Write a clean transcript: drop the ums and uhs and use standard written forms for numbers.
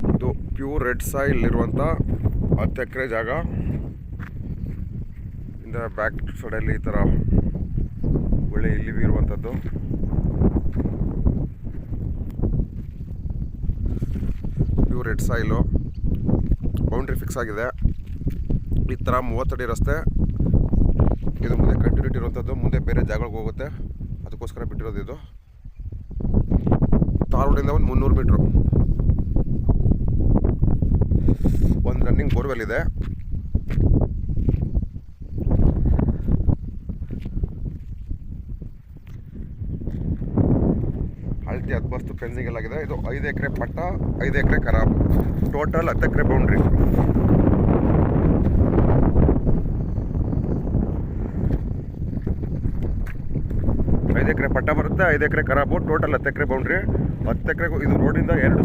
ಇದು pure red soil ಇರುವಂಥ 10 ಎಕರೆ ಜಾಗ. ಇಂದ ಬ್ಯಾಕ್ ಸೈಡಲ್ಲಿ ಈ ಥರ ಒಳ್ಳೆ ಇಲ್ಲಿ ಇರುವಂಥದ್ದು. Pure red soil. Boundary fix ಆಗಿದೆ. ಈ ಥರ 30 ಅಡಿ ರಸ್ತೆ. ಇದು ಮುಂದೆ ಕಂಟಿನ್ಯೂಟಿ ಇರುವಂಥದ್ದು, ಮುಂದೆ ಬೇರೆ ಜಾಗಗಳಿಗೆ ಹೋಗುತ್ತೆ, ಅದಕ್ಕೋಸ್ಕರ ಬಿಟ್ಟಿರೋದು ಇದು. ತಾರ್ ರೋಡಿಂದ ಒಂದು 300 ಮೀಟ್ರು. ಒಂದು ರನ್ನಿಂಗ್ ಬೋರ್ವೆಲ್ ಇದೆ. ಅಳತೆ 10 ಫೆನ್ಸಿಂಗ್ ಎಲ್ಲ ಆಗಿದೆ. ಇದು 5 ಎಕರೆ ಪಟ್ಟ, 5 ಎಕರೆ ಖರಾಬ್, ಟೋಟಲ್ 10 ಎಕರೆ ಬೌಂಡ್ರಿ. ಐದು ಎಕರೆ ಪಟ್ಟ ಬರುತ್ತೆ, 5 ಎಕರೆ ಖರಾಬು, ಟೋಟಲ್ 10 ಎಕರೆ ಬೌಂಡ್ರಿ. 10 ಎಕರೆಗೂ ಇದು ರೋಡಿಂದ 2